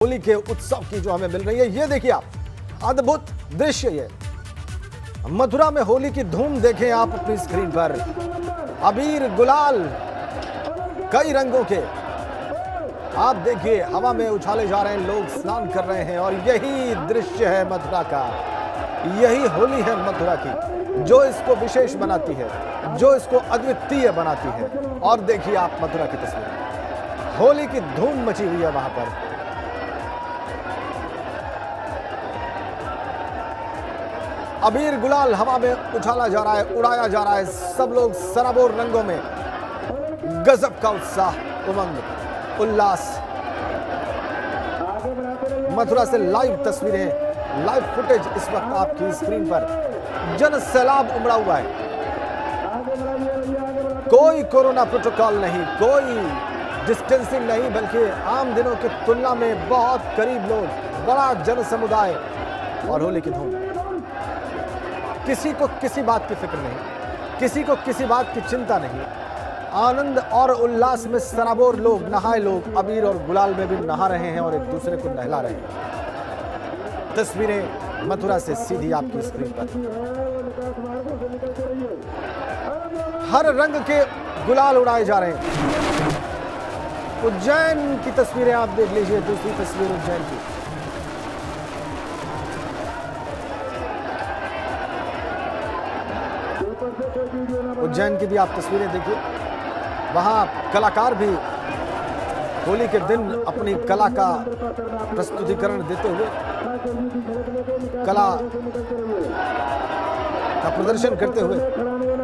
होली के उत्सव की जो हमें मिल रही है, ये देखिए आप, अद्भुत दृश्य। ये मथुरा में होली की धूम देखें आप अपनी स्क्रीन पर। अबीर गुलाल कई रंगों के आप देखिए हवा में उछाले जा रहे हैं, लोग स्नान कर रहे हैं और यही दृश्य है मथुरा का। यही होली है मथुरा की, जो इसको विशेष बनाती है, जो इसको अद्वितीय बनाती है। और देखिए आप मथुरा की तस्वीर, होली की धूम मची हुई है वहां पर। अबीर गुलाल हवा में उछाला जा रहा है, उड़ाया जा रहा है। सब लोग सराबोर रंगों में, गजब का उत्साह, उमंग, उल्लास। मथुरा से लाइव तस्वीरें, लाइव फुटेज इस वक्त आपकी स्क्रीन पर। जन सैलाब उमड़ा हुआ है, कोई कोरोना प्रोटोकॉल नहीं, कोई डिस्टेंसिंग नहीं, बल्कि आम दिनों की तुलना में बहुत करीब लोग, बड़ा जन समुदाय और होली की धूम। किसी को किसी बात की फिक्र नहीं, किसी को किसी बात की चिंता नहीं। आनंद और उल्लास में सराबोर लोग, नहाए लोग, अबीर और गुलाल में भी नहा रहे हैं और एक दूसरे को नहला रहे हैं। तस्वीरें मथुरा से सीधी आपकी स्क्रीन पर। हर रंग के गुलाल उड़ाए जा रहे हैं। उज्जैन की तस्वीरें आप देख लीजिए, दूसरी तस्वीर उज्जैन की। उज्जैन की भी आप तस्वीरें देखिए, वहां कलाकार भी होली के दिन अपनी कला का प्रस्तुतिकरण देते हुए, कला का प्रदर्शन करते हुए,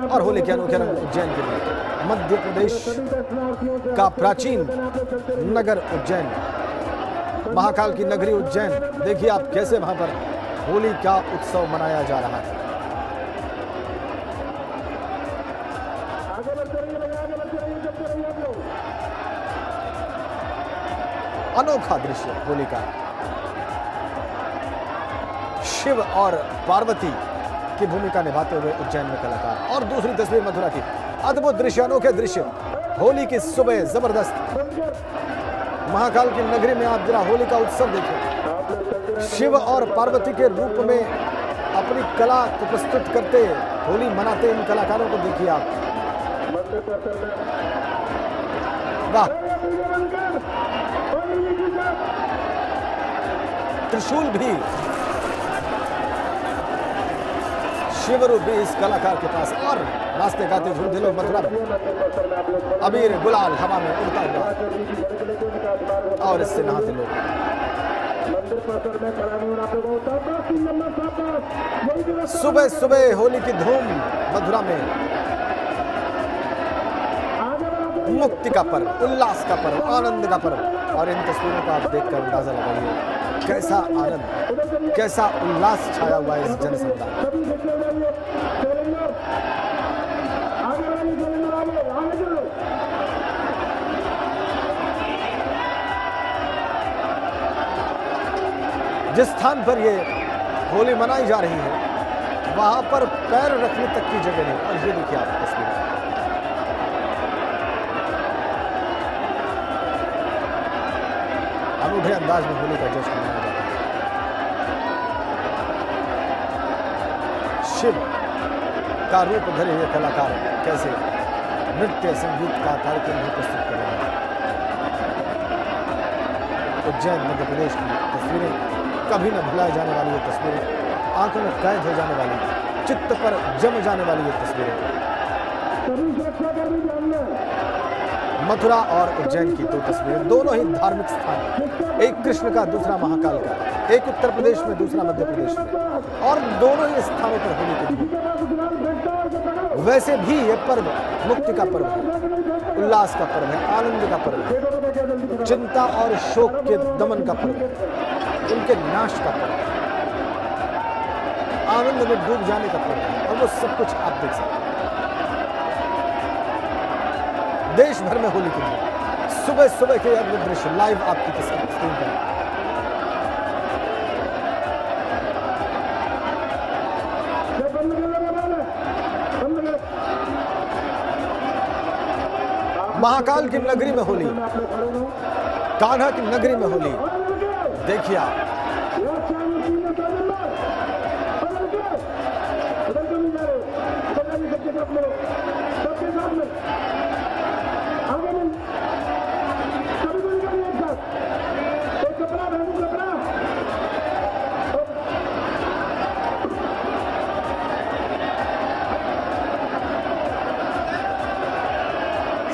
और होली के अनोखे रंग उज्जैन के लिए। मध्य प्रदेश का प्राचीन नगर उज्जैन, महाकाल की नगरी उज्जैन, देखिए आप कैसे वहां पर होली का उत्सव मनाया जा रहा है। अनोखा दृश्य होली का। शिव और पार्वती की भूमिका निभाते हुए उज्जैन में कलाकार। और दूसरी तस्वीर मथुरा की, अद्भुत दृश्य, अनोखे दृश्य। होली की सुबह जबरदस्त, महाकाल की नगरी में आप जरा होली का उत्सव देखिए। शिव और पार्वती के रूप में अपनी कला को प्रस्तुत करते, होली मनाते इन कलाकारों को देखिए आप। वाह, त्रिशूल भी, शिवरूपी इस कलाकार के पास। और नाचते गाते झूमते लोग मथुरा में, अबीर गुलाल हवा में उड़ता हुआ, और इससे नहाते लोग। सुबह सुबह होली की धूम मथुरा में, मुक्ति का पर्व, उल्लास का पर्व, आनंद का पर्व। और इन तस्वीरों को आप देखकर अंदाजा लगाइए कैसा आनंद, कैसा उल्लास छाया हुआ है इस जनसमुदाय। जिस स्थान पर ये होली मनाई जा रही है, वहां पर पैर रखने तक की जगह नहीं। और ये देखिए आप तस्वीर, अनूठे अंदाज में होली का जश्न मनाया जाता है। शिव का रूप धरे हुए कलाकार कैसे नृत्य संगीत का कार्यक्रम भी प्रस्तुत कर रहे हैं। उज्जैन मध्य प्रदेश की तस्वीरें, कभी न भुलाए जाने वाली ये तस्वीरें, आंखों में कैद हो जाने वाली, चित्त पर जम जाने वाली ये तस्वीरें। मथुरा और उज्जैन की दो तस्वीरें, दोनों ही धार्मिक स्थान, एक कृष्ण का, दूसरा महाकाल का, एक उत्तर प्रदेश में, दूसरा मध्य प्रदेश में, और दोनों ही स्थानों पर होली की धूम। वैसे भी ये पर्व मुक्ति का पर्व है, उल्लास का पर्व है, आनंद का पर्व है, चिंता और शोक के दमन का पर्व है, उनके नाश का पर्व है, आनंद में डूब जाने का पर्व है। और वो सब कुछ आप देख सकते हैं। देश भर में होली की धूम, सुबह सुबह के अद्भुत दृश्य लाइव आपकी स्क्रीन पर। महाकाल की नगरी में होली, कान्हा की नगरी में होली, देखिए आप,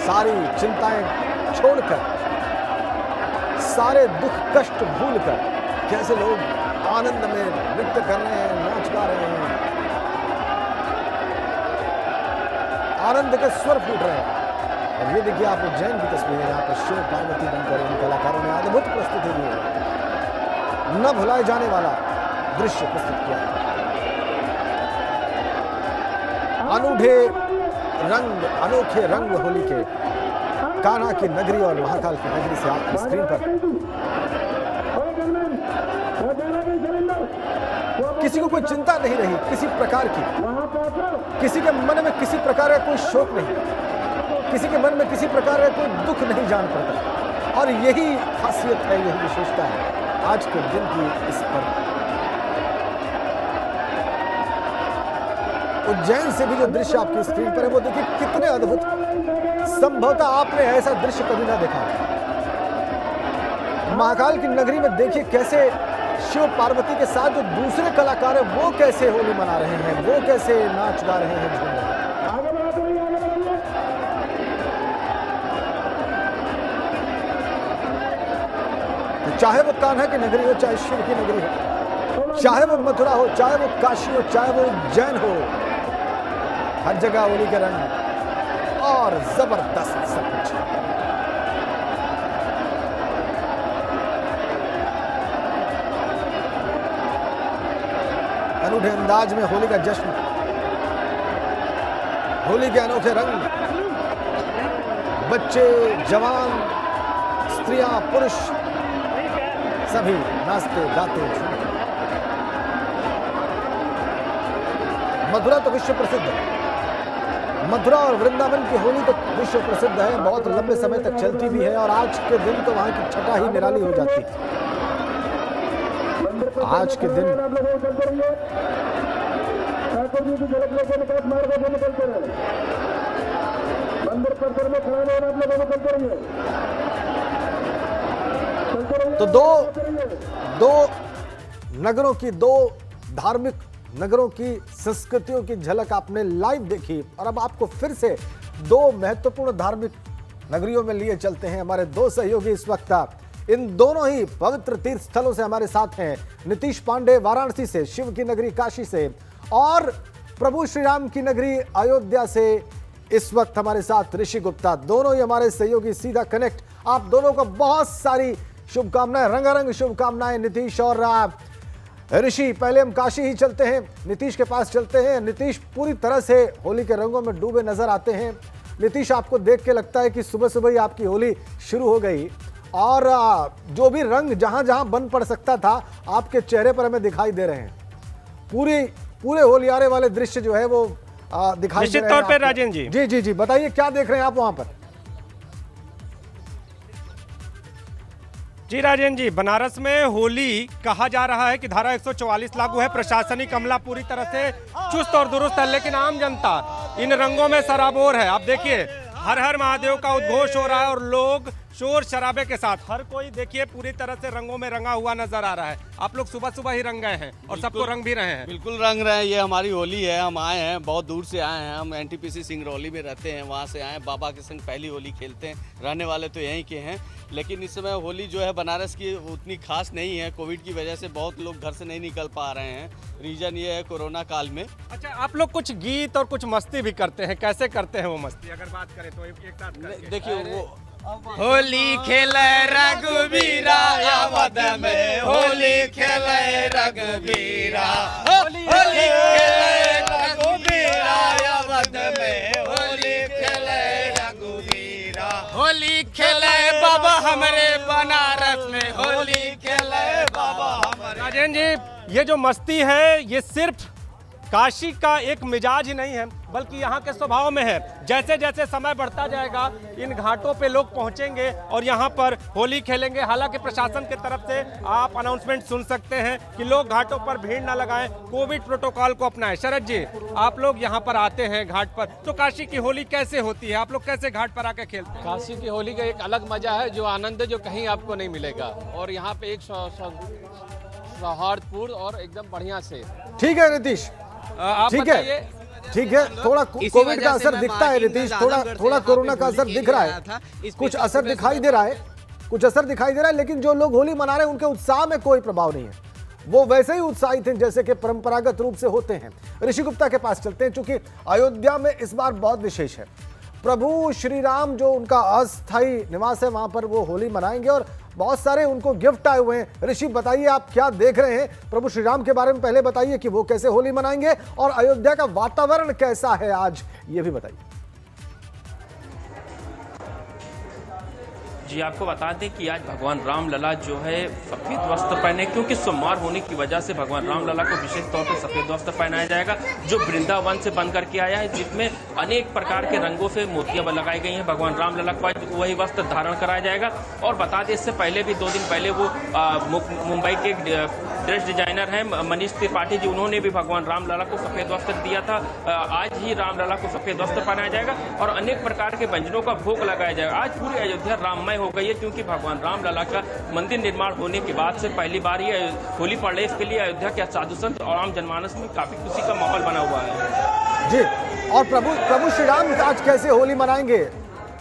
सारी चिंताएं छोड़कर, सारे दुख कष्ट भूलकर कैसे लोग आनंद में नृत्य कर रहे हैं, नाच गा रहे हैं, आनंद के स्वर फूट रहे हैं। और ये देखिए आप उज्जैन की तस्वीर है, यहाँ पर शिव पार्वती बनकर इन कलाकारों ने अद्भुत प्रस्तुति दी है, न भुलाए जाने वाला दृश्य प्रस्तुत किया है। अनूठे रंग, अनोखे रंग होली के कान्हा की नगरी और महाकाल की नगरी से आपकी स्क्रीन पर किसी को कोई चिंता नहीं रही किसी प्रकार की, किसी के मन में किसी प्रकार का कोई शोक नहीं, किसी के मन में किसी प्रकार का कोई दुख नहीं जान पड़ता। और यही खासियत है, यही विशेषता है आज के दिन की इस पर्व। उज्जैन से भी जो दृश्य आपकी स्क्रीन पर है वो देखिए कितने अद्भुत, संभवतः आपने ऐसा दृश्य कभी ना देखा। महाकाल की नगरी में देखिए कैसे शिव पार्वती के साथ जो दूसरे कलाकार हैं वो कैसे होली मना रहे हैं, वो कैसे नाच गा रहे हैं, झूम रहे हैं। तो चाहे वो कान्हा की नगरी हो, चाहे शिव की नगरी हो, चाहे वो मथुरा हो, चाहे वो काशी हो, चाहे वो उज्जैन हो, हर जगह होली के रंग और जबरदस्त सब कुछ। अनूठे अंदाज में होली का जश्न, होली के अनोखे रंग, बच्चे, जवान, स्त्रियां, पुरुष सभी नाचते गाते झूमते। मथुरा तो विश्व प्रसिद्ध है, मथुरा और वृंदावन की होली तो विश्व प्रसिद्ध है, बहुत लंबे समय तक चलती भी है और आज के दिन तो वहां की छटा ही निराली हो जाती है। आज के दिन तो दो नगरों की, दो धार्मिक नगरों की संस्कृतियों की झलक आपने लाइव देखी और अब आपको फिर से दो महत्वपूर्ण धार्मिक नगरियों में लिए चलते हैं। हमारे दो सहयोगी इस वक्त इन दोनों ही पवित्र तीर्थ स्थलों से हमारे साथ हैं। नीतीश पांडे वाराणसी से, शिव की नगरी काशी से, और प्रभु श्री राम की नगरी अयोध्या से इस वक्त हमारे साथ ऋषि गुप्ता, दोनों ही हमारे सहयोगी सीधा कनेक्ट। आप दोनों को बहुत सारी शुभकामनाएं, रंगारंग शुभकामनाएं नीतीश और ऋषि। पहले हम काशी ही चलते हैं, नीतीश के पास चलते हैं। नीतीश पूरी तरह से होली के रंगों में डूबे नजर आते हैं। नीतीश, आपको देख के लगता है कि सुबह सुबह ही आपकी होली शुरू हो गई और जो भी रंग जहां जहां बन पड़ सकता था आपके चेहरे पर हमें दिखाई दे रहे हैं। पूरे होलियारे वाले दृश्य जो है वो दिखाई दे रहे हैं। निश्चित तौर पर राजेंद्र जी, जी जी जी बताइए क्या देख रहे हैं आप वहां पर? जी राजेंद्र जी, बनारस में होली कहा जा रहा है कि धारा 144 लागू है, प्रशासनिक अमला पूरी तरह से चुस्त और दुरुस्त है, लेकिन आम जनता इन रंगों में सराबोर है। आप देखिए हर हर महादेव का उद्घोष हो रहा है और लोग शोर शराबे के साथ, हर कोई देखिए पूरी तरह से रंगों में रंगा हुआ नजर आ रहा है। आप लोग सुबह सुबह ही रंग गए हैं और सबको रंग भी रहे हैं। बिल्कुल रंग रहे हैं, ये हमारी होली है। हम आए हैं, बहुत दूर से आए हैं, हम एनटीपीसी सिंगरौली में रहते हैं, वहाँ से आए हैं। बाबा के संग पहली होली खेलते हैं, रहने वाले तो यहीं के हैं। लेकिन इस समय होली जो है बनारस की उतनी खास नहीं है, कोविड की वजह से बहुत लोग घर से नहीं निकल पा रहे हैं। रीजन ये है कोरोना काल में। अच्छा, आप लोग कुछ गीत और कुछ मस्ती भी करते हैं, कैसे करते हैं वो मस्ती अगर बात करें तो एक साथ? देखिए वो होली खेले रघुवीरा अवध में, होली खेले रघुवीरा, होली खेले रघुवीरा अवध में, होली खेले रघुवीरा, होली खेले बाबा हमारे बनारस में, होली खेले बाबा हमारे। राजेंद्र जी, ये जो मस्ती है ये सिर्फ काशी का एक मिजाज ही नहीं है बल्कि यहाँ के स्वभाव में है। जैसे जैसे समय बढ़ता जाएगा इन घाटों पे लोग पहुँचेंगे और यहाँ पर होली खेलेंगे। हालांकि प्रशासन की तरफ से आप अनाउंसमेंट सुन सकते हैं कि लोग घाटों पर भीड़ न लगाएं, कोविड प्रोटोकॉल को अपनाएं। शरद जी, आप लोग यहाँ पर आते हैं घाट पर, तो काशी की होली कैसे होती है? आप लोग कैसे घाट पर आकर खेलते हैं? काशी की होली का एक अलग मजा है, जो आनंद है जो कहीं आपको नहीं मिलेगा। और यहाँ पे एक सौहार्दपूर्ण और एकदम बढ़िया से। ठीक है नीतीश, आप ठीक है, ठीक है। थोड़ा कोविड का असर दिखता है नीतीश, थोड़ा कोरोना का असर दिख रहा है, कुछ असर दिखाई दे रहा है, कुछ असर दिखाई दे रहा है। लेकिन जो लोग होली मना रहे हैं उनके उत्साह में कोई प्रभाव नहीं है, वो वैसे ही उत्साहित हैं जैसे कि परंपरागत रूप से होते हैं। ऋषि गुप्ता के पास चलते हैं, क्योंकि अयोध्या में इस बार बहुत विशेष है। प्रभु श्री राम जो उनका अस्थायी निवास है वहां पर वो होली मनाएंगे और बहुत सारे उनको गिफ्ट आए हुए हैं। ऋषि, बताइए आप क्या देख रहे हैं प्रभु श्री राम के बारे में? पहले बताइए कि वो कैसे होली मनाएंगे और अयोध्या का वातावरण कैसा है आज, ये भी बताइए। जी, आपको बता दें कि आज भगवान राम लला जो है सफ़ेद वस्त्र पहने, क्योंकि सोमवार होने की वजह से भगवान राम लला को विशेष तौर पर सफ़ेद वस्त्र पहनाया जाएगा, जो वृंदावन से बन करके आया है, जिसमें अनेक प्रकार के रंगों से मोतियां लगाई गई हैं। भगवान राम लला को आज वही वस्त्र धारण कराया जाएगा। और बता दें, इससे पहले भी 2 दिन पहले वो मुंबई के ड्रेस डिजाइनर हैं मनीष त्रिपाठी जी, उन्होंने भी भगवान राम लला को सफ़ेद वस्त्र दिया था। आज ही राम लला को सफ़ेद वस्त्र पहनाया जाएगा और अनेक प्रकार के व्यंजनों का भोग लगाया जाएगा। आज पूरी अयोध्या राममय हो गई है, क्योंकि भगवान राम लला का मंदिर निर्माण होने के बाद से पहली बार ये होली पड़ रही है। इसके लिए अयोध्या के साधु संत और आम जनमानस में काफी खुशी का माहौल बना हुआ है। जी, और प्रभु श्री राम आज कैसे होली मनाएंगे?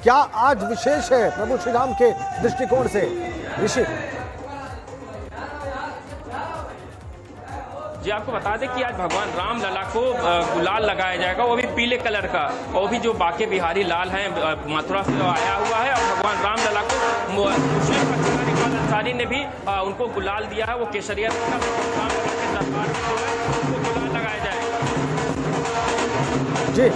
क्या आज विशेष है प्रभु श्री राम के दृष्टिकोण से? ऋषि जी, आपको बता दें कि आज भगवान राम लला को गुलाल लगाया जाएगा, वो भी पीले कलर का, और भी जो बाके बिहारी लाल है मथुरा से आया हुआ है। और भगवान राम लला को मुस्लिम इकबाल अंसारी ने भी उनको गुलाल दिया है। वो केसरिया के दरबार में जो है वो गुलाल लगाया जाएगा। जी,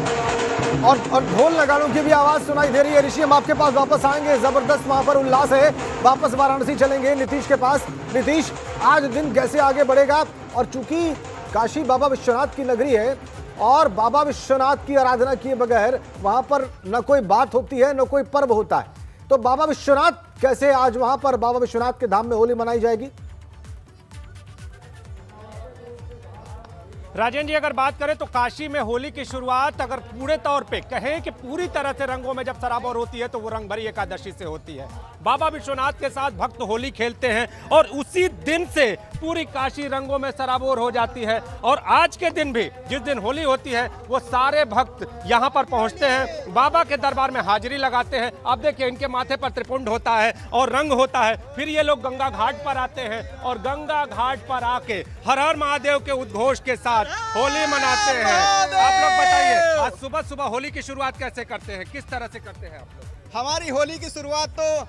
और ढोल नगाड़ों की भी आवाज सुनाई दे रही है। ऋषि, हम आपके पास वापस आएंगे, जबरदस्त वहां पर उल्लास है। वापस वाराणसी चलेंगे नीतीश के पास। नीतीश, आज दिन कैसे आगे बढ़ेगा? और चूंकि काशी बाबा विश्वनाथ की नगरी है और बाबा विश्वनाथ की आराधना किए बगैर वहां पर न कोई बात होती है न कोई पर्व होता है, तो बाबा विश्वनाथ कैसे आज वहां पर बाबा विश्वनाथ के धाम में होली मनाई जाएगी? राजेंद्र जी, अगर बात करें तो काशी में होली की शुरुआत अगर पूरे तौर पे कहें कि पूरी तरह से रंगों में जब सराबोर होती है तो वो रंग भरी एकादशी से होती है। बाबा विश्वनाथ के साथ भक्त होली खेलते हैं और उसी दिन से पूरी काशी रंगों में सराबोर हो जाती है। और आज के दिन भी जिस दिन होली होती है वो सारे भक्त यहाँ पर पहुँचते हैं, बाबा के दरबार में हाजिरी लगाते हैं। अब देखिए, इनके माथे पर त्रिपुंड होता है और रंग होता है। फिर ये लोग गंगा घाट पर आते हैं और गंगा घाट पर आके हर हर महादेव के उद्घोष के साथ होली मनाते हैं। आप लोग बताइए, आज सुबह सुबह होली की शुरुआत कैसे करते हैं, किस तरह से करते हैं आप लोग? हमारी होली की शुरुआत तो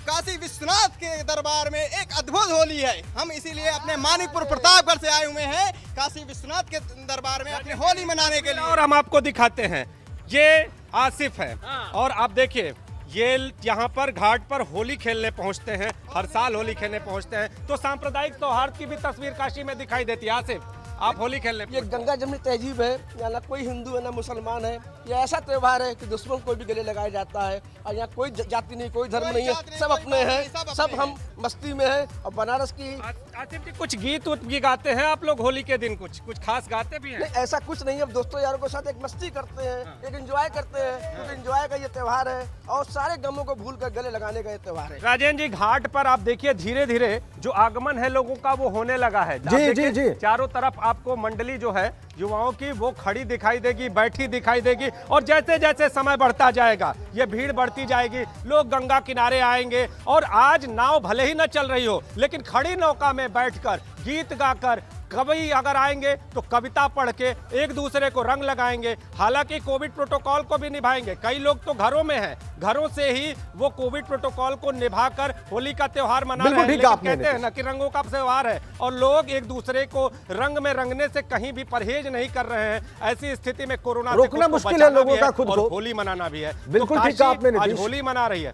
काशी विश्वनाथ के दरबार में एक अद्भुत होली है। हम इसीलिए अपने मानिकपुर प्रतापगढ़ से आए हुए हैं काशी विश्वनाथ के दरबार में अपनी होली मनाने के लिए। और हम आपको दिखाते हैं, ये आसिफ है और आप देखिए ये यहाँ पर घाट पर होली खेलने पहुँचते हैं, हर साल होली खेलने पहुँचते हैं। तो सांप्रदायिक सौहार्द की भी तस्वीर काशी में दिखाई देती है। आसिफ, आप होली खेलने ये गंगा जमुनी तहजीब है, यहाँ ना कोई हिंदू है ना मुसलमान है। ये ऐसा त्योहार है कि दुश्मन को भी गले लगाया जाता है और यहाँ कोई जाति नहीं, कोई धर्म नहीं है, सब अपने हैं, सब हम मस्ती में हैं। और बनारस की आसिफ जी, कुछ गीत उत भी गाते हैं आप लोग होली के दिन? कुछ खास गाते भी हैं? नहीं, ऐसा कुछ नहीं है। दोस्तों यारों के साथ एक मस्ती करते हैं, एक एंजॉय करते हैं, क्योंकि एंजॉय का ये त्योहार है और सारे गमों को भूल कर गले लगाने का ये त्योहार है। राजेंद्र जी, घाट पर आप देखिए धीरे धीरे जो आगमन है लोगों का वो होने लगा है। जी। चारों तरफ आपको मंडली जो है युवाओं की वो खड़ी दिखाई देगी, बैठी दिखाई देगी। और जैसे जैसे समय बढ़ता जाएगा ये भीड़ बढ़ती जाएगी, लोग गंगा किनारे आएंगे। और आज नाव भले ही न चल रही हो, लेकिन खड़ी नौका में बैठकर गीत गाकर कवि अगर आएंगे तो कविता पढ़ के एक दूसरे को रंग लगाएंगे। हालांकि कोविड प्रोटोकॉल को भी निभाएंगे। कई लोग तो घरों में हैं, घरों से ही वो कोविड प्रोटोकॉल को निभाकर होली का त्योहार मना रहे हैं। लेकिन कहते हैं ना कि रंगों का त्योहार है और लोग एक दूसरे को रंग में रंगने से कहीं भी परहेज नहीं कर रहे हैं। ऐसी स्थिति में कोरोना रोकना मुश्किल है लोगों का खुद को, होली मनाना भी है। बिल्कुल ठीक कहा आपने नीतीश, होली मना रही है,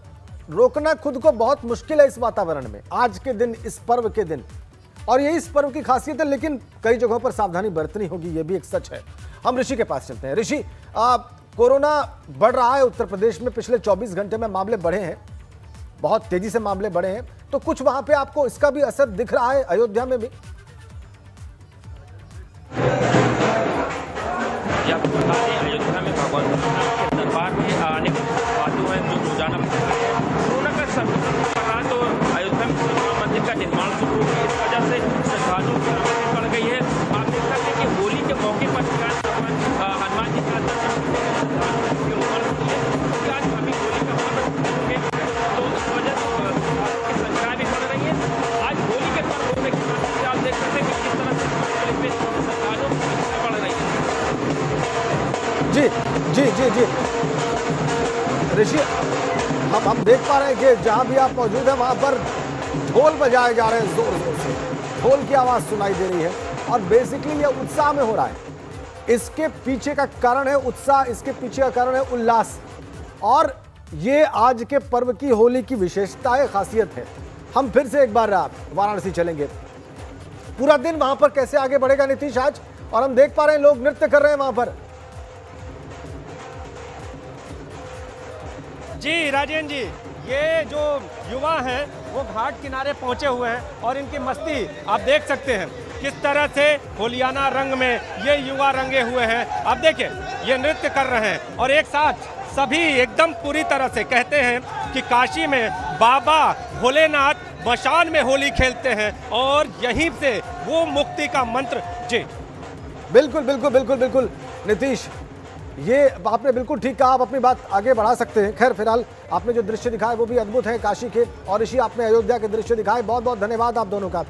रोकना खुद को बहुत मुश्किल है इस वातावरण में, आज के दिन, इस पर्व के दिन। और ये इस पर्व की खासियत है, लेकिन कई जगहों पर सावधानी बरतनी होगी, ये भी एक सच है। हम ऋषि के पास चलते हैं। ऋषि, कोरोना बढ़ रहा है उत्तर प्रदेश में, पिछले 24 घंटे में मामले बढ़े हैं, बहुत तेजी से मामले बढ़े हैं, तो कुछ वहां पे आपको इसका भी असर दिख रहा है, अयोध्या में भी? अयोध्या में भगवान के दरबार में अनेक बातों हैं जो रोजाना कोरोना का संकट पड़ रहा, तो अयोध्या में मंदिर का निर्माण शुरू हो गया, इस वजह से श्रद्धालुओं की भीड़ बढ़ गई है। आप देख सकते हैं कि होली के मौके पर हनुमान जी का दर्शन आज अभी होली का पर्व, तो इस वजह से संख्या भी बढ़ रही है। आज होली के पर्व होने के बाद आप देख सकते हैं कि किस तरह से श्रद्धालुओं की संख्या बढ़ रही है। जी जी जी जी ऋषि, हम देख पा रहे हैं कि जहां भी आप मौजूद हैं वहां पर ढोल बजाए जा रहे हैं, जोर जोर से ढोल की आवाज सुनाई दे रही है, और बेसिकली ये उत्साह में हो रहा है। इसके पीछे का कारण है उत्साह, इसके पीछे का कारण है उल्लास, और ये आज के पर्व की होली की विशेषता है, खासियत है। हम फिर से एक बार वाराणसी चलेंगे, पूरा दिन वहां पर कैसे आगे बढ़ेगा नीतीश आज, और हम देख पा रहे हैं लोग नृत्य कर रहे हैं वहां पर। जी राजेंद्र जी, ये जो युवा हैं वो घाट किनारे पहुंचे हुए हैं और इनकी मस्ती आप देख सकते हैं किस तरह से होलियाना रंग में ये युवा रंगे हुए हैं। आप देखिए ये नृत्य कर रहे हैं और एक साथ सभी एकदम पूरी तरह से कहते हैं कि काशी में बाबा भोलेनाथ मशाल में होली खेलते हैं और यहीं से वो मुक्ति का मंत्र। जी बिल्कुल बिल्कुल बिल्कुल बिल्कुल नीतीश, ये आपने बिल्कुल ठीक कहा, आप अपनी बात आगे बढ़ा सकते हैं। खैर फिलहाल आपने जो दृश्य दिखाए वो भी अद्भुत है काशी के, और ऋषि आपने अयोध्या के दृश्य दिखाए। बहुत बहुत धन्यवाद आप दोनों का।